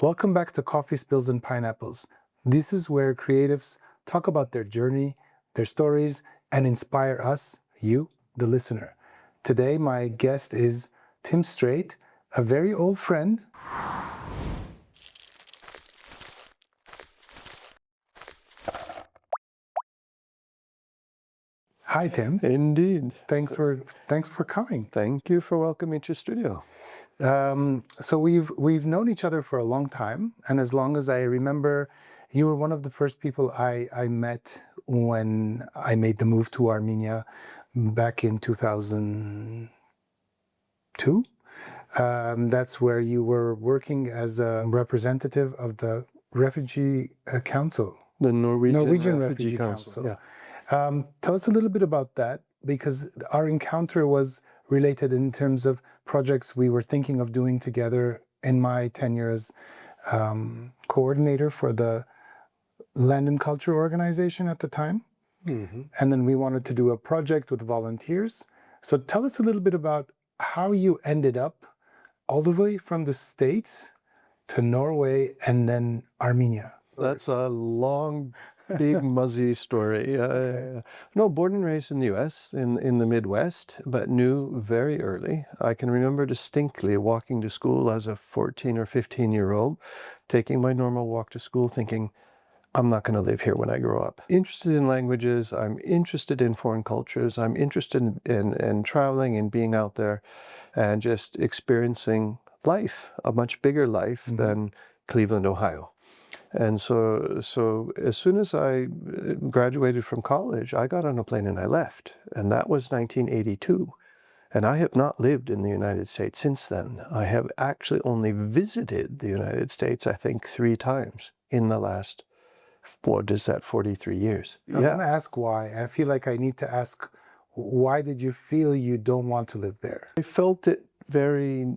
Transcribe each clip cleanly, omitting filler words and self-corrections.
Welcome back to Coffee Spills and Pineapples. This is where creatives talk about their journey, their stories, and inspire us, you, the listener. Today, my guest is Tim Strait, a very old friend. Hi, Tim. Indeed. Thanks for coming. Thank you for welcoming me to your studio. So we've known each other for a long time, and as long as I remember, you were one of the first people I met when I made the move to Armenia back in 2002. That's where you were working as a representative of the Refugee Council. The Norwegian Refugee Council. Yeah. Tell us a little bit about that, because our encounter was related in terms of projects we were thinking of doing together in my tenure as coordinator for the Land and Culture organization at the time. Mm-hmm. And then we wanted to do a project with volunteers. So tell us a little bit about how you ended up all the way from the States to Norway and then Armenia. That's a long, big, muzzy story. No, born and raised in the U.S., in the Midwest, but knew very early. I can remember distinctly walking to school as a 14 or 15-year-old, taking my normal walk to school thinking, I'm not going to live here when I grow up. Interested in languages, I'm interested in foreign cultures, I'm interested in traveling and being out there and just experiencing life, a much bigger life than Cleveland, Ohio. And so as soon as I graduated from college, I got on a plane and I left. And that was 1982. And I have not lived in the United States since then. I have actually only visited the United States, I think, 3 times in the last, what is that, 43 years. I want to ask why. I feel like I need to ask, why did you feel you don't want to live there? I felt it very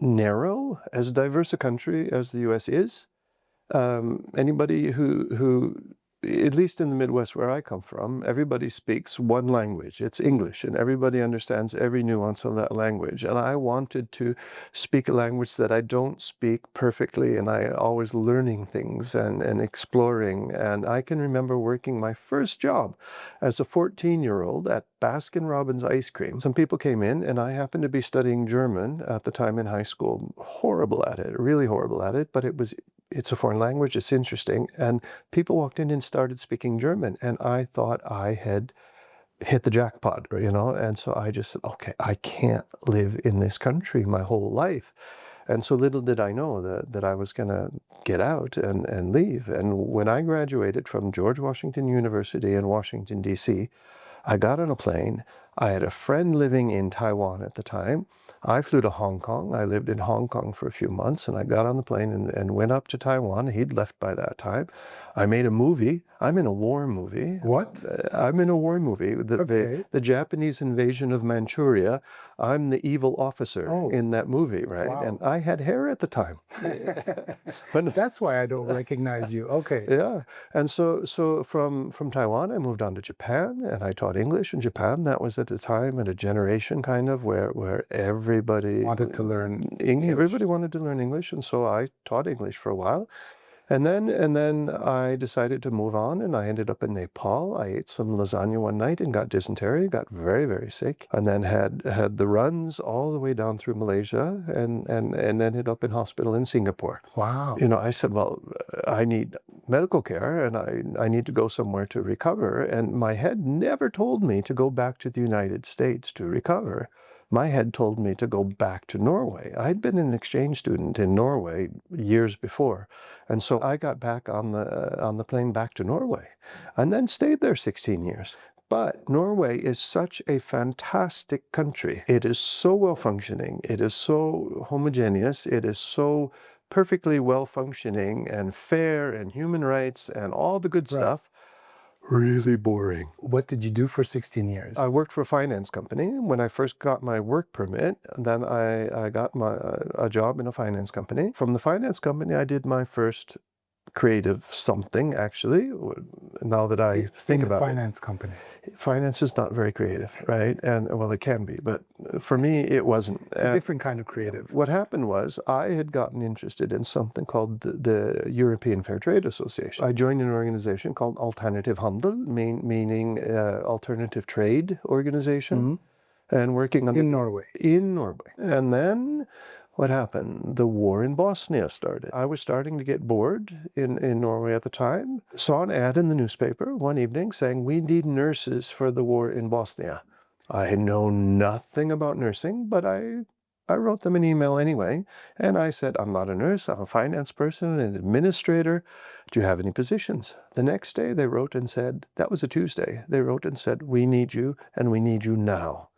narrow, as diverse a country as the U.S. is. Anybody who, at least in the Midwest where I come from, everybody speaks one language. It's English, and everybody understands every nuance of that language. And I wanted to speak a language that I don't speak perfectly, and I always learning things and exploring. And I can remember working my first job as a 14-year-old at Baskin-Robbins ice cream. Some people came in, and I happened to be studying German at the time in high school. Horrible at it, really horrible at it, but it's a foreign language, it's interesting. And people walked in and started speaking German, and I thought I had hit the jackpot, and so I just said, okay, I can't live in this country my whole life. And so little did I know that I was going to get out and leave. And when I graduated from George Washington University in Washington, D.C., I got on a plane. I had a friend living in Taiwan at the time. I flew to Hong Kong. I lived in Hong Kong for a few months, and I got on the plane and went up to Taiwan. He'd left by that time. I made a movie. I'm in a war movie. What? I'm in a war movie. The Japanese invasion of Manchuria. I'm the evil officer in that movie, right? Wow. And I had hair at the time. But that's why I don't recognize you. Okay. Yeah. And so from Taiwan, I moved on to Japan, and I taught English in Japan. That was at the time and a generation kind of where everybody wanted to learn English. Everybody wanted to learn English, and so I taught English for a while. And then I decided to move on, and I ended up in Nepal. I ate some lasagna one night and got dysentery, got very, very sick, and then had the runs all the way down through Malaysia and ended up in hospital in Singapore. Wow. I said, well, I need medical care, and I need to go somewhere to recover. And my head never told me to go back to the United States to recover. My head told me to go back to Norway. I'd been an exchange student in Norway years before. And so I got back on the plane back to Norway and then stayed there 16 years. But Norway is such a fantastic country. It is so well functioning. It is so homogeneous. It is so perfectly well functioning and fair and human rights and all the good stuff. Really boring. What did you do for 16 years? I worked for a finance company. When I first got my work permit, then I got a job in a finance company. From the finance company, I did my first creative something, actually, now that I think about it. Finance company. Finance is not very creative, right? And well, it can be, but for me, it wasn't. It's a different kind of creative. What happened was I had gotten interested in something called the European Fair Trade Association. I joined an organization called Alternative Handel, meaning alternative trade organization, and working on In Norway. In Norway. And then what happened? The war in Bosnia started. I was starting to get bored in Norway at the time. Saw an ad in the newspaper one evening saying, we need nurses for the war in Bosnia. I know nothing about nursing, but I wrote them an email anyway. And I said, I'm not a nurse, I'm a finance person, an administrator. Do you have any positions? The next day they wrote and said, that was a Tuesday. They wrote and said, we need you and we need you now.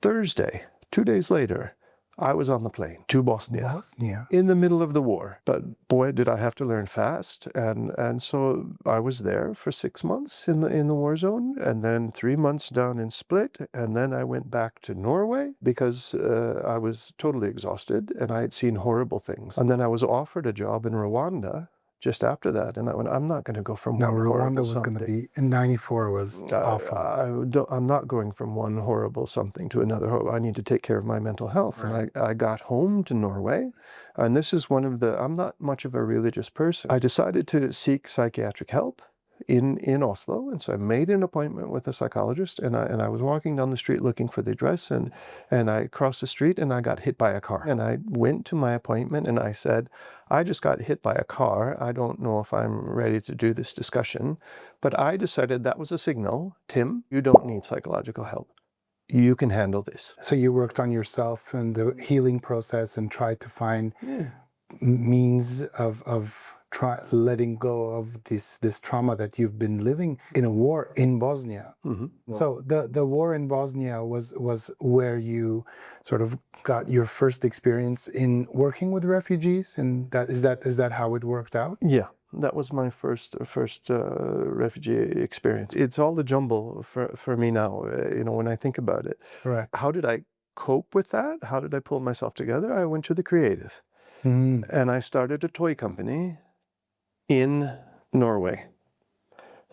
Thursday, 2 days later, I was on the plane to Bosnia, in the middle of the war. But boy, did I have to learn fast. And so I was there for 6 months in the war zone, and then 3 months down in Split. And then I went back to Norway because I was totally exhausted and I had seen horrible things. And then I was offered a job in Rwanda just after that, and I went, I'm not going to go from one horrible Rwanda was going to be, in 94 was awful. I'm not going from one horrible something to another. I need to take care of my mental health. Right. And I got home to Norway, and this is one of the, I'm not much of a religious person. I decided to seek psychiatric help in Oslo, and so I made an appointment with a psychologist, and I was walking down the street looking for the address, and I crossed the street and I got hit by a car. And I went to my appointment and I said, I just got hit by a car. I don't know if I'm ready to do this discussion, but I decided that was a signal. Tim, you don't need psychological help. You can handle this. So you worked on yourself and the healing process and tried to find means of letting go of this trauma that you've been living in a war in Bosnia. So the war in Bosnia was where you sort of got your first experience in working with refugees, and is that how it worked out? Yeah. That was my first refugee experience. It's all a jumble for me now, when I think about it. Right. How did I cope with that? How did I pull myself together? I went to the creative. And I started a toy company in Norway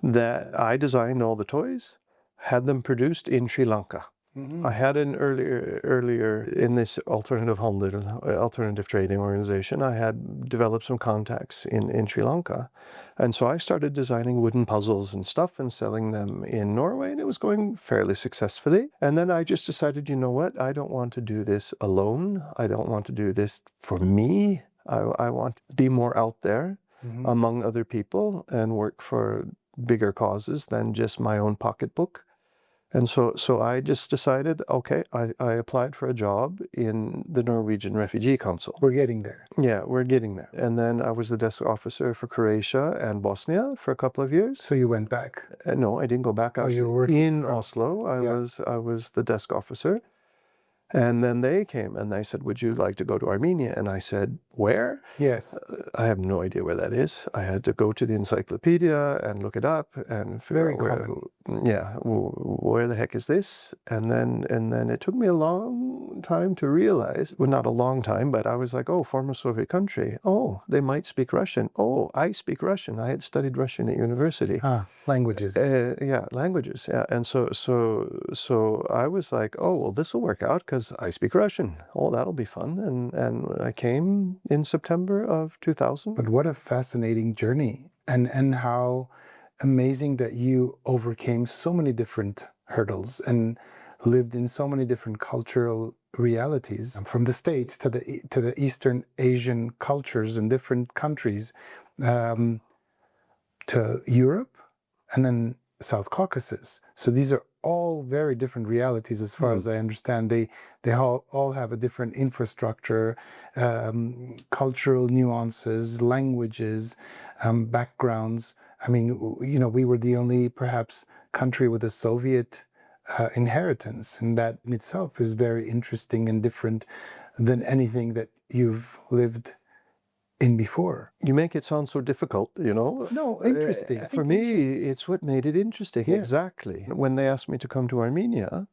that I designed all the toys, had them produced in Sri Lanka. I had an earlier in this alternative trading organization, I had developed some contacts in Sri Lanka. And so I started designing wooden puzzles and stuff and selling them in Norway, and it was going fairly successfully. And then I just decided, you know what, I don't want to do this alone. I don't want to do this for me. I want to be more out there among other people and work for bigger causes than just my own pocketbook. And so I just decided, okay, I applied for a job in the Norwegian Refugee Council. We're getting there. Yeah, we're getting there. And then I was the desk officer for Croatia and Bosnia for a couple of years. So you went back? No, I didn't go back. You were working in Oslo. I was the desk officer. And then they came and they said, would you like to go to Armenia? And I said, where? Yes. I have no idea where that is. I had to go to the encyclopedia and look it up and figure out where the heck is this? And then it took me a long time to realize, well, not a long time, but I was like, oh, former Soviet country. Oh, they might speak Russian. Oh, I speak Russian. I had studied Russian at university. Languages. Languages. Yeah. And so I was like, oh, well, this will work out because I speak Russian. Oh, that'll be fun. And I came in September of 2000. But what a fascinating journey, and how amazing that you overcame so many different hurdles and lived in so many different cultural realities, from the States to the Eastern Asian cultures in different countries, to Europe, and then South Caucasus. So these are all very different realities as far as I understand. They all have a different infrastructure, cultural nuances, languages, backgrounds. I mean, we were the only perhaps country with a Soviet inheritance, and that in itself is very interesting and different than anything that you've lived in before. You make it sound so difficult, No, interesting. For me, it's what made it interesting. Yes. Exactly. When they asked me to come to Armenia,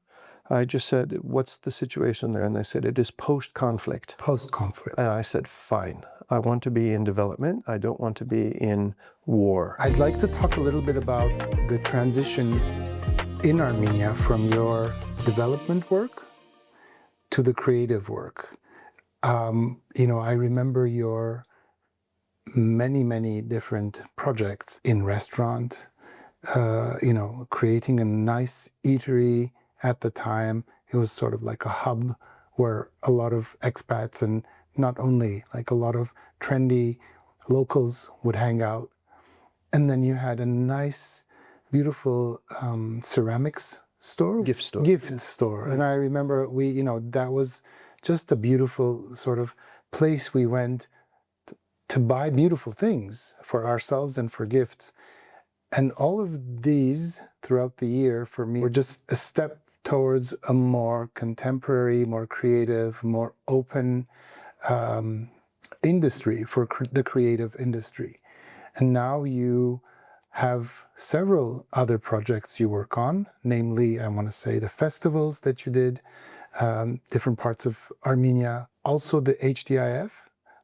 I just said, what's the situation there? And they said, it is post-conflict. Post-conflict. And I said, fine. I want to be in development. I don't want to be in war. I'd like to talk a little bit about the transition in Armenia from your development work to the creative work. I remember your many different projects in restaurant, creating a nice eatery at the time. It was sort of like a hub where a lot of expats and not only like a lot of trendy locals would hang out. And then you had a nice, beautiful ceramics store. Gift store. Gift store. And I remember that was just a beautiful sort of place we went to buy beautiful things for ourselves and for gifts. And all of these throughout the year for me were just a step towards a more contemporary, more creative, more open industry for the creative industry. And now you have several other projects you work on, namely, I want to say the festivals that you did, different parts of Armenia, also the HDIF.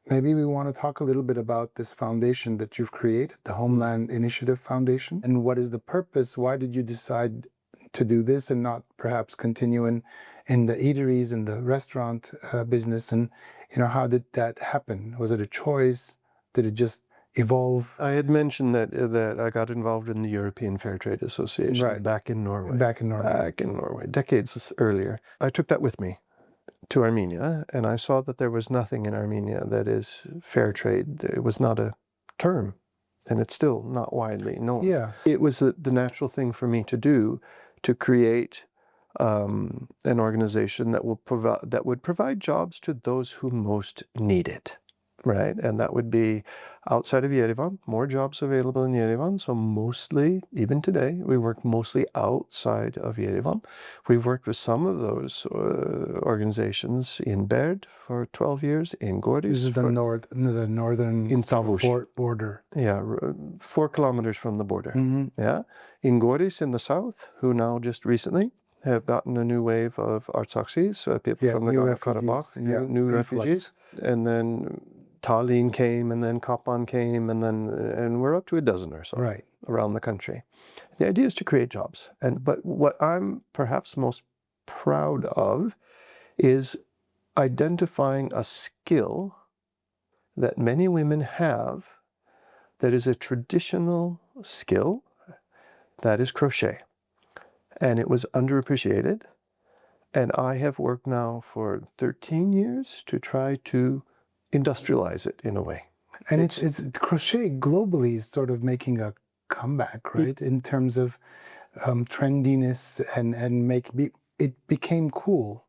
Maybe we want to talk a little bit about this foundation that you've created, the Homeland Initiative Foundation, and what is the purpose? Why did you decide to do this and not perhaps continue in the eateries and the restaurant business? And how did that happen? Was it a choice? Did it just evolve? I had mentioned that I got involved in the European Fair Trade Association back in Norway. Back in Norway. Back in Norway, decades earlier. I took that with me to Armenia, and I saw that there was nothing in Armenia that is fair trade. It was not a term, and it's still not widely known. Yeah. It was the natural thing for me to do, to create an organization that would provide jobs to those who most need it, right? And that would be outside of Yerevan, more jobs available in Yerevan. So mostly, even today, we work mostly outside of Yerevan. We've worked with some of those organizations in Berd for 12 years, in Goris. This is the northern in Tavush border. Yeah, 4 kilometers from the border. Mm-hmm. Yeah, in Goris in the south, who now just recently have gotten a new wave of Artsaksis, people from the Nagorno-Karabakh, new refugees. And then Tallinn came, and then Kapan came, and we're up to a dozen or so around the country. The idea is to create jobs. But what I'm perhaps most proud of is identifying a skill that many women have that is a traditional skill, that is crochet. And it was underappreciated. And I have worked now for 13 years to try to industrialize it in a way. And it's crochet globally is sort of making a comeback, right? In terms of trendiness and it became cool.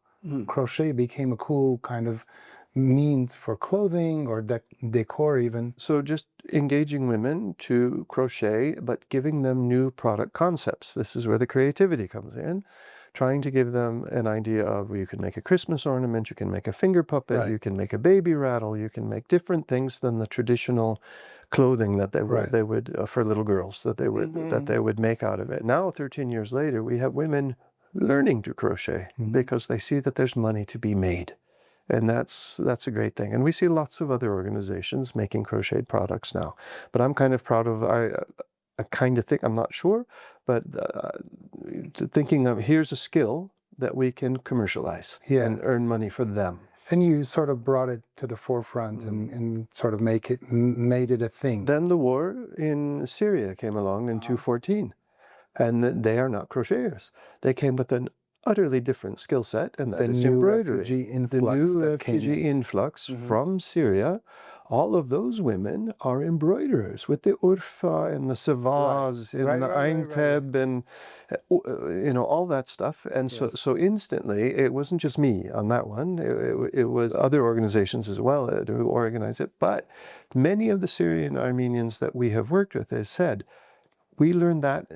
Crochet became a cool kind of means for clothing or decor even. So just engaging women to crochet, but giving them new product concepts. This is where the creativity comes in. Trying to give them an idea of, well, you can make a Christmas ornament, you can make a finger puppet, you can make a baby rattle, you can make different things than the traditional clothing that they would for little girls that they would make out of it. Now, 13 years later, we have women learning to crochet because they see that there's money to be made. And that's a great thing. And we see lots of other organizations making crocheted products now. But I'm kind of proud of, I kind of think, I'm not sure, but thinking of here's a skill that we can commercialize and earn money for them. And you sort of brought it to the forefront and sort of made it a thing. Then the war in Syria came along in 2014, and they are not crocheters. They came with an utterly different skill set, and that is embroidery. The new refugee influx from Syria. All of those women are embroiderers with the Urfa and the Savaz and the Einteb and all that stuff. And so instantly, it wasn't just me on that one. It was other organizations as well who organize it. But many of the Syrian Armenians that we have worked with have said, we learned that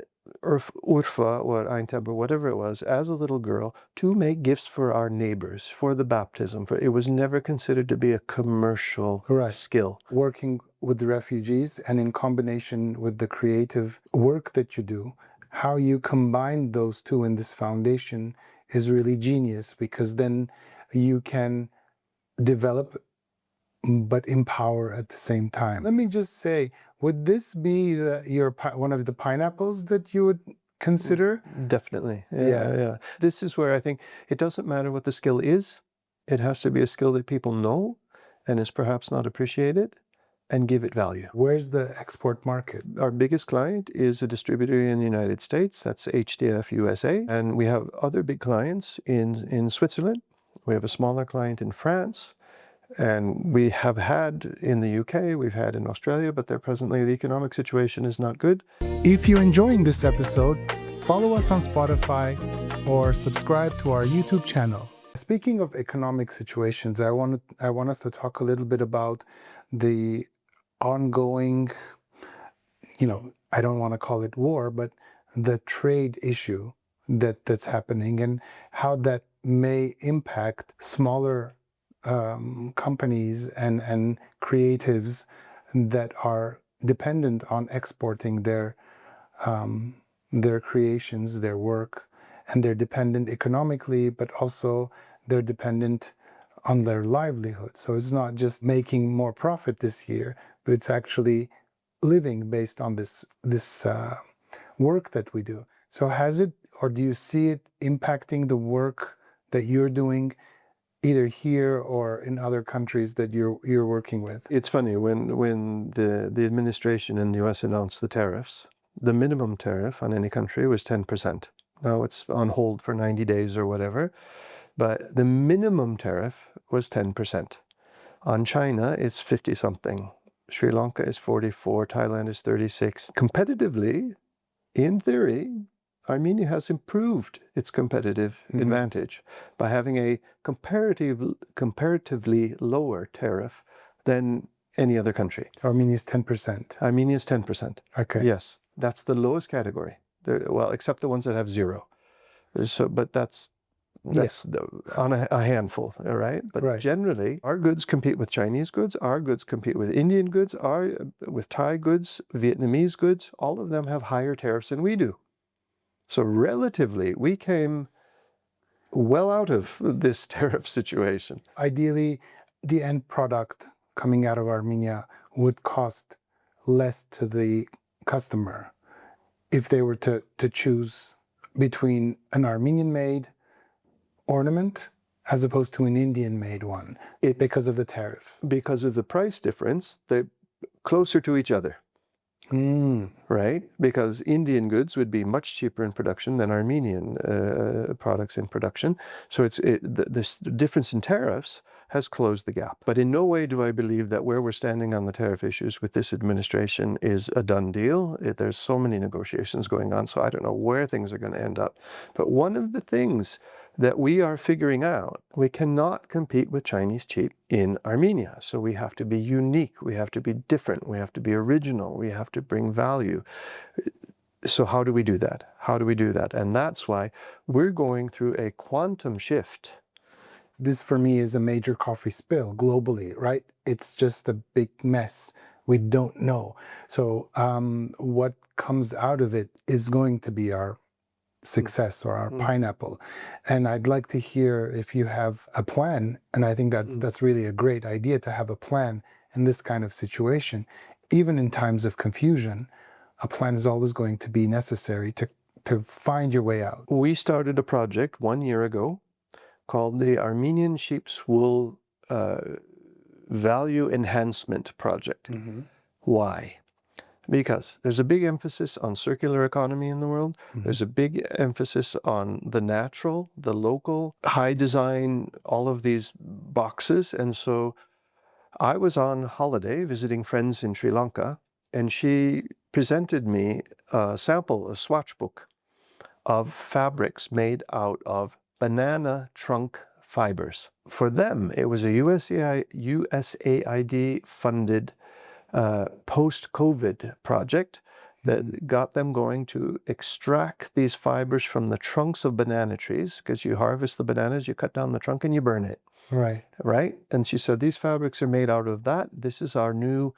Urfa or Einteb or whatever it was as a little girl to make gifts for our neighbors, for the baptism. It was never considered to be a commercial skill. Working with the refugees and in combination with the creative work that you do, how you combine those two in this foundation is really genius, because then you can develop but empower at the same time. Let me just say, would this be one of the pineapples that you would consider? Definitely. Yeah. Yeah. This is where I think it doesn't matter what the skill is. It has to be a skill that people know and is perhaps not appreciated, and give it value. Where's the export market? Our biggest client is a distributor in the United States. That's HDF USA. And we have other big clients in Switzerland. We have a smaller client in France. And we have had in the UK, we've had in Australia, but there presently the economic situation is not good. If you're enjoying this episode, follow us on Spotify or subscribe to our YouTube channel. Speaking of economic situations, I want us to talk a little bit about the ongoing, I don't want to call it war, but the trade issue that's happening, and how that may impact smaller companies and creatives that are dependent on exporting their creations, their work, and they're dependent economically, but also they're dependent on their livelihood. So it's not just making more profit this year, but it's actually living based on this work that we do. So has it, or do you see it impacting the work that you're doing, either here or in other countries that you're working with? It's funny, when the administration in the US announced the tariffs, the minimum tariff on any country was 10%. Now it's on hold for 90 days or whatever, but the minimum tariff was 10%. On China, it's 50 something. Sri Lanka is 44, Thailand is 36. Competitively, in theory, Armenia has improved its competitive advantage by having a comparatively lower tariff than any other country. Armenia is 10%. Armenia is 10%. Okay. Yes, that's the lowest category. Well, except the ones that have zero. So, but that's on a handful, all right? But generally, our goods compete with Chinese goods, our goods compete with Indian goods, with Thai goods, Vietnamese goods. All of them have higher tariffs than we do. So relatively, we came well out of this tariff situation. Ideally, the end product coming out of Armenia would cost less to the customer if they were to choose between an Armenian-made ornament as opposed to an Indian-made one, because of the tariff. Because of the price difference, they're closer to each other. Right? Because Indian goods would be much cheaper in production than Armenian products in production. So this difference in tariffs has closed the gap. But in no way do I believe that where we're standing on the tariff issues with this administration is a done deal. There's so many negotiations going on, so I don't know where things are going to end up. But one of the things that we are figuring out, we cannot compete with Chinese cheap in Armenia. So we have to be unique, we have to be different, we have to be original, we have to bring value. So how do we do that? How do we do that? And that's why we're going through a quantum shift. This for me is a major coffee spill globally, right? It's just a big mess. We don't know. So what comes out of it is going to be our success, or our pineapple. And I'd like to hear if you have a plan. And I think that's really a great idea, to have a plan in this kind of situation. Even in times of confusion, a plan is always going to be necessary to find your way out. We started a project 1 year ago called the Armenian Sheep's Wool Value Enhancement Project. Why? Because there's a big emphasis on circular economy in the world. There's a big emphasis on the natural, the local, high design, all of these boxes. And so I was on holiday visiting friends in Sri Lanka, and she presented me a sample, a swatch book of fabrics made out of banana trunk fibers. For them, it was a USAID funded post-COVID project that got them going to extract these fibers from the trunks of banana trees, because you harvest the bananas, you cut down the trunk and you burn it. Right? And she said, these fabrics are made out of that. This is our new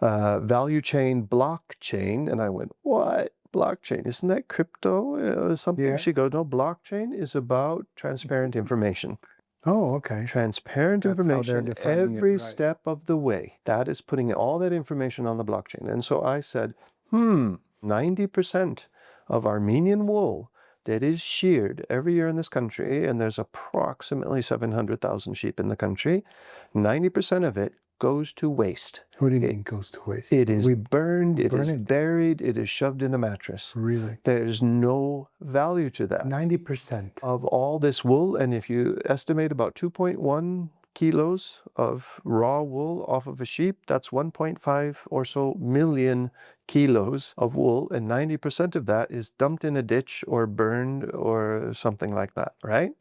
value chain blockchain. And I went, what? blockchain? Isn't that crypto or something? Yeah. She goes, no, blockchain is about transparent information. Oh, okay. Transparent That's how they're information defining it, every right. step of the way. That is putting all that information on the blockchain. And so I said, 90% of Armenian wool that is sheared every year in this country, and there's approximately 700,000 sheep in the country, 90% of it goes to waste. What do you mean goes to waste? It is We burned, it burn is it? buried, it is shoved in a mattress. Really? There's no value to that. 90%. Of all this wool, and if you estimate about 2.1 kilos of raw wool off of a sheep, that's 1.5 or so million kilos of wool, and 90% of that is dumped in a ditch or burned or something like that, right?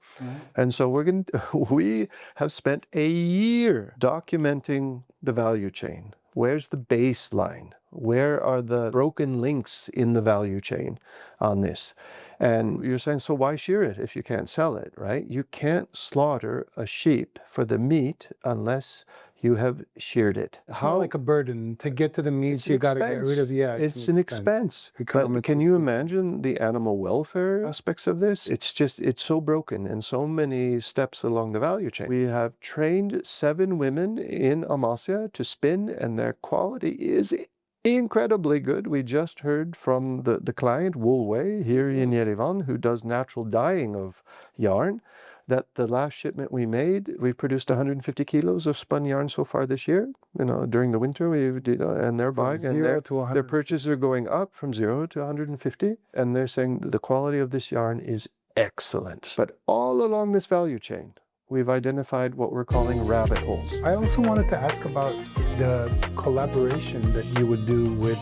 And so we have spent a year documenting the value chain. Where's the baseline? Where are the broken links in the value chain on this? And you're saying, so why shear it if you can't sell it, right? You can't slaughter a sheep for the meat unless you have sheared it. It's more like a burden. To get to the meat, you got to get rid of, It's an expense. But can you imagine the animal welfare aspects of this? It's so broken in so many steps along the value chain. We have trained 7 women in Amasya to spin, and their quality is incredibly good. We just heard from the client, Woolway, here in Yerevan, who does natural dyeing of yarn, that the last shipment we made, we produced 150 kilos of spun yarn so far this year. During the winter, and they're buying, and their purchases are going up from 0 to 150, and they're saying the quality of this yarn is excellent. But all along this value chain, we've identified what we're calling rabbit holes. I also wanted to ask about the collaboration that you would do with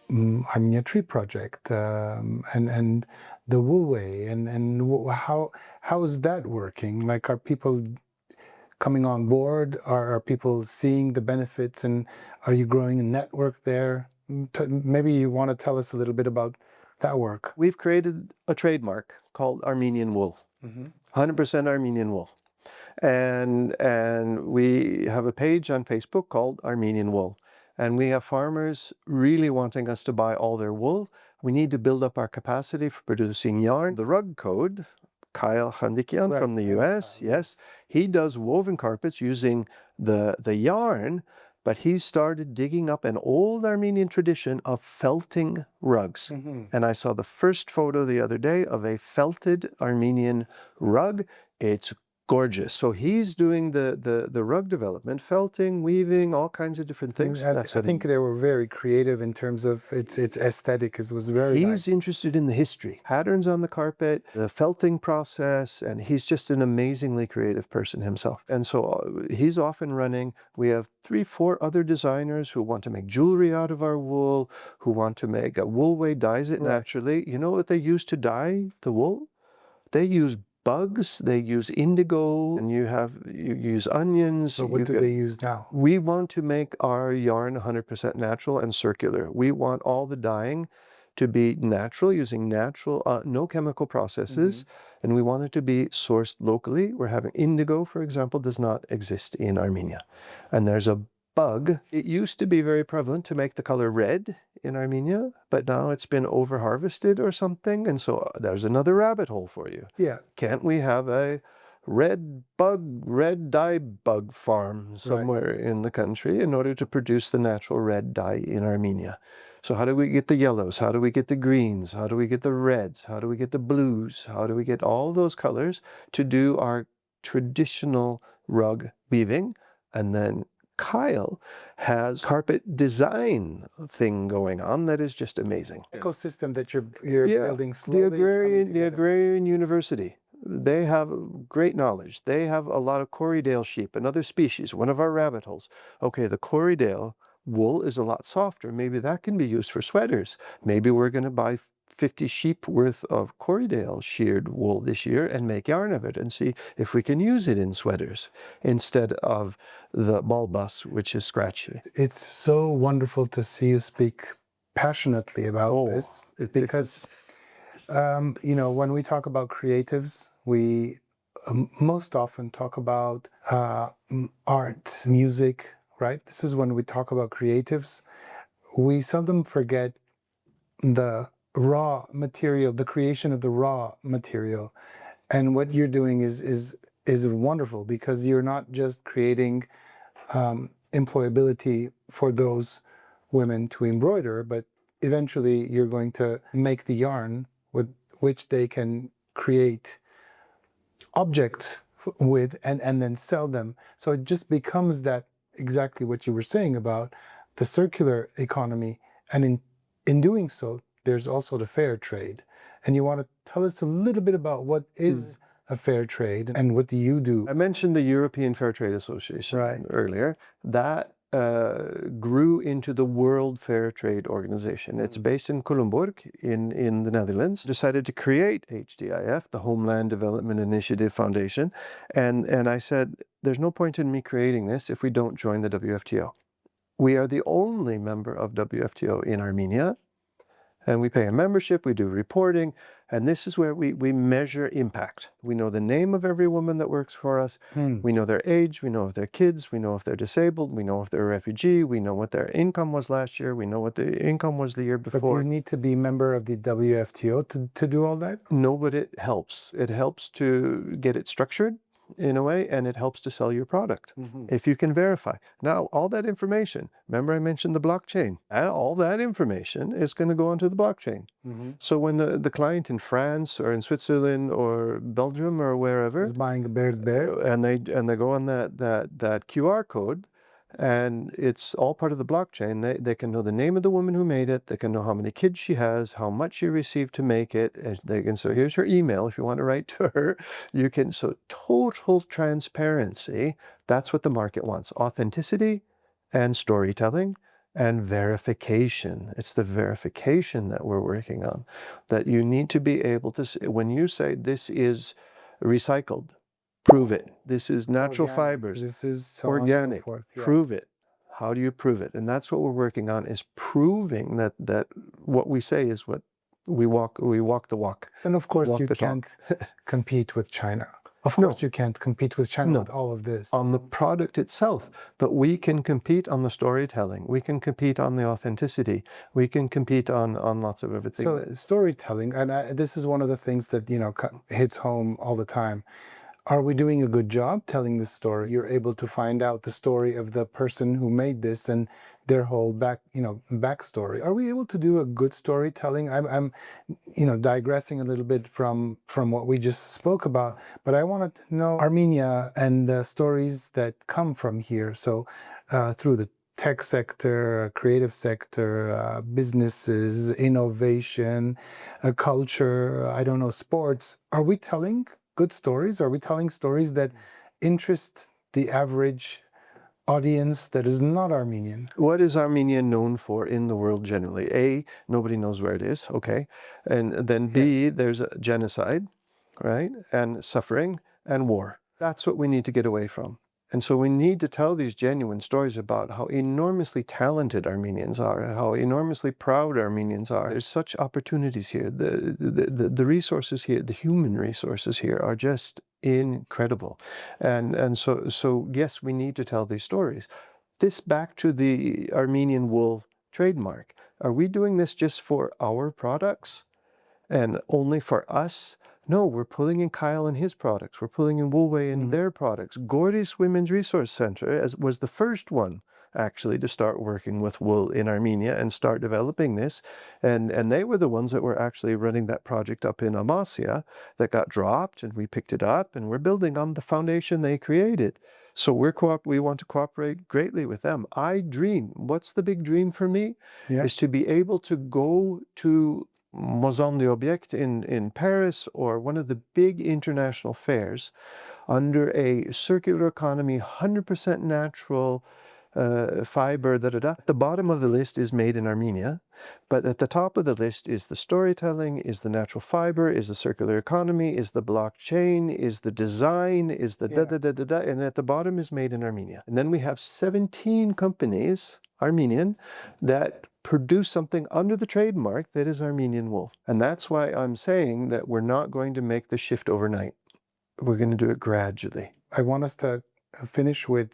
Armenia Tree Project and the Woolway, and how is that working? Like, are people coming on board? Are people seeing the benefits, and are you growing a network there? Maybe you want to tell us a little bit about that work. We've created a trademark called Armenian wool. 100% Armenian wool. And we have a page on Facebook called Armenian Wool. And we have farmers really wanting us to buy all their wool. We need to build up our capacity for producing yarn. The rug code, Kyle Khandikian from the US, yes, he does woven carpets using the yarn, but he started digging up an old Armenian tradition of felting rugs. And I saw the first photo the other day of a felted Armenian rug. It's gorgeous. So he's doing the rug development, felting, weaving, all kinds of different things. I think they were very creative in terms of its aesthetic. It was very He's nice. interested in the history, patterns on the carpet, the felting process, and he's just an amazingly creative person himself. And so he's off and running. We have 3-4 other designers who want to make jewelry out of our wool, who want to make a Woolway dyes it naturally. You know what they use to dye the wool? They use bugs, they use indigo, and you use onions. So what do they use now? We want to make our yarn 100% natural and circular. We want all the dyeing to be natural, using natural, no chemical processes, and we want it to be sourced locally. We're having indigo, for example, does not exist in Armenia. And there's a bug. It used to be very prevalent to make the color red in Armenia, but now it's been over-harvested or something, and so there's another rabbit hole for you. Yeah. Can't we have a red dye bug farm somewhere in the country in order to produce the natural red dye in Armenia? So how do we get the yellows? How do we get the greens? How do we get the reds? How do we get the blues? How do we get all those colors to do our traditional rug weaving? And then Kyle has carpet design thing going on that is just amazing. Ecosystem that you're building slowly. The agrarian university. They have great knowledge. They have a lot of Corriedale sheep, another species, one of our rabbit holes. Okay, the Corriedale wool is a lot softer. Maybe that can be used for sweaters. Maybe we're going to buy 50 sheep worth of Corriedale sheared wool this year and make yarn of it and see if we can use it in sweaters instead of the bulbous, which is scratchy. It's so wonderful to see you speak passionately about this, because when we talk about creatives, we most often talk about art, music, right? This is when we talk about creatives. We seldom forget the raw material, the creation of the raw material. And what you're doing is wonderful, because you're not just creating employability for those women to embroider, but eventually you're going to make the yarn with which they can create objects with and then sell them. So it just becomes that, exactly what you were saying about the circular economy. And in doing so, there's also the fair trade. And you want to tell us a little bit about what is a fair trade and what do you do? I mentioned the European Fair Trade Association earlier. That grew into the World Fair Trade Organization. It's based in Culemborg in the Netherlands. Decided to create HDIF, the Homeland Development Initiative Foundation. And I said, there's no point in me creating this if we don't join the WFTO. We are the only member of WFTO in Armenia. And we pay a membership, we do reporting, and this is where we measure impact. We know the name of every woman that works for us. We know their age, we know if they're kids, we know if they're disabled, we know if they're a refugee, we know what their income was last year, we know what the income was the year before. But do you need to be a member of the WFTO to do all that? No, but it helps. It helps to get it structured in a way, and it helps to sell your product if you can verify. Now, all that information, remember I mentioned the blockchain, and all that information is going to go onto the blockchain. So when the client in France or in Switzerland or Belgium or wherever is buying a bear, and they go on that QR code, and it's all part of the blockchain. They can know the name of the woman who made it. They can know how many kids she has, how much she received to make it. And they can, so here's her email if you want to write to her. You can, so total transparency. That's what the market wants. Authenticity and storytelling and verification. It's the verification that we're working on. That you need to be able to, when you say this is recycled, prove it. This is natural fibers. This is so organic. So forth. Prove it. How do you prove it? And that's what we're working on, is proving that what we say is what we walk the walk. And of course you the can't compete with China. Of No. course you can't compete with China with all of this. On the product itself, but we can compete on the storytelling. We can compete on the authenticity. We can compete on lots of everything. So storytelling, and this is one of the things that, you know, hits home all the time. Are we doing a good job telling this story? You're able to find out the story of the person who made this and their whole backstory. Are we able to do a good storytelling? I'm digressing a little bit from what we just spoke about, but I wanted to know Armenia and the stories that come from here. So through the tech sector, creative sector, businesses, innovation, culture, I don't know, sports. Are we telling good stories? Are we telling stories that interest the average audience that is not Armenian? What is Armenia known for in the world generally? A, nobody knows where it is, okay. And then B, there's a genocide, right? And suffering and war. That's what we need to get away from. And so we need to tell these genuine stories about how enormously talented Armenians are, how enormously proud Armenians are. There's such opportunities here. The resources here, the human resources here are just incredible. And so yes, we need to tell these stories. This back to the Armenian wool trademark. Are we doing this just for our products and only for us? No, we're pulling in Kyle and his products. We're pulling in Woolway and their products. Goris Women's Resource Center was the first one, actually, to start working with wool in Armenia and start developing this. And they were the ones that were actually running that project up in Amasya that got dropped, and we picked it up, and we're building on the foundation they created. So we want to cooperate greatly with them. What's the big dream for me? Is to be able to go to Maison de Object in Paris, or one of the big international fairs, under a circular economy, 100% natural fiber, At the bottom of the list is made in Armenia, but at the top of the list is the storytelling, is the natural fiber, is the circular economy, is the blockchain, is the design, is the and at the bottom is made in Armenia. And then we have 17 companies, Armenian, that produce something under the trademark that is Armenian wool. And that's why I'm saying that we're not going to make the shift overnight. We're going to do it gradually. I want us to finish with,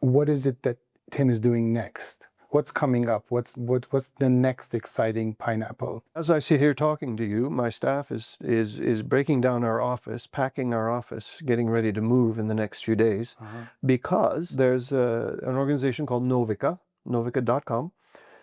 what is it that Tim is doing next? what's coming up? What's the next exciting pineapple? As I sit here talking to you, my staff is breaking down our office, packing our office, getting ready to move in the next few days, because there's an organization called Novica.com,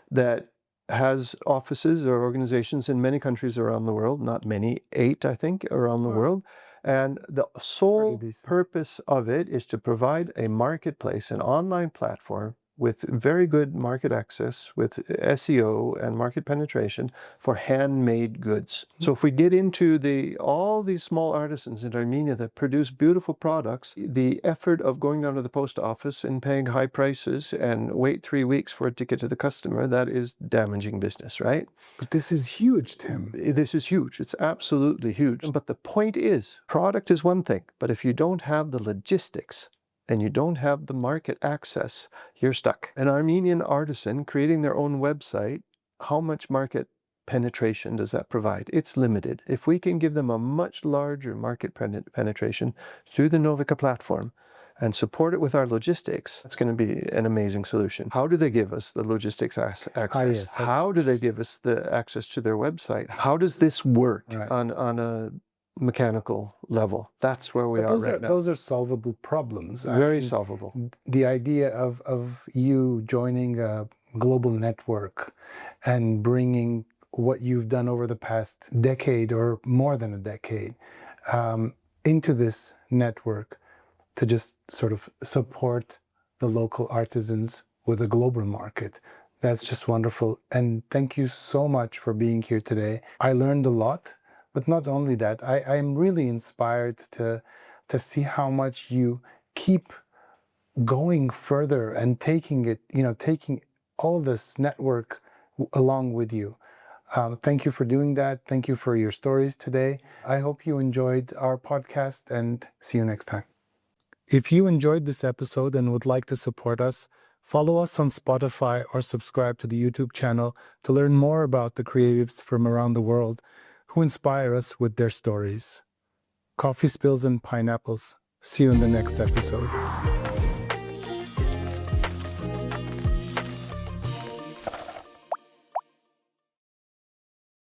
that has offices or organizations in many countries around the world, not many, 8, I think, around the world. And the sole purpose of it is to provide a marketplace, an online platform with very good market access, with SEO and market penetration for handmade goods. So if we get into all these small artisans in Armenia that produce beautiful products, the effort of going down to the post office and paying high prices and wait 3 weeks for it to get to the customer, that is damaging business, right? But this is huge, Tim. This is huge. It's absolutely huge. But the point is, product is one thing, but if you don't have the logistics, and you don't have the market access, you're stuck. An Armenian artisan creating their own website, how much market penetration does that provide? It's limited. If we can give them a much larger market penetration through the Novica platform and support it with our logistics, it's going to be an amazing solution. How do they give us the logistics access? Yes. How do they give us the access to their website? How does this work on a mechanical level? That's where we are right now. Those are solvable problems. Very solvable. The idea of you joining a global network and bringing what you've done over the past decade or more than a decade into this network to just sort of support the local artisans with a global market. That's just wonderful. And thank you so much for being here today. I learned a lot. But not only that, I'm really inspired to see how much you keep going further and taking all this network along with you. Thank you for doing that. Thank you for your stories today. I hope you enjoyed our podcast, and see you next time. If you enjoyed this episode and would like to support us, follow us on Spotify or subscribe to the YouTube channel to learn more about the creatives from around the world who inspire us with their stories. Coffee spills and pineapples. See you in the next episode.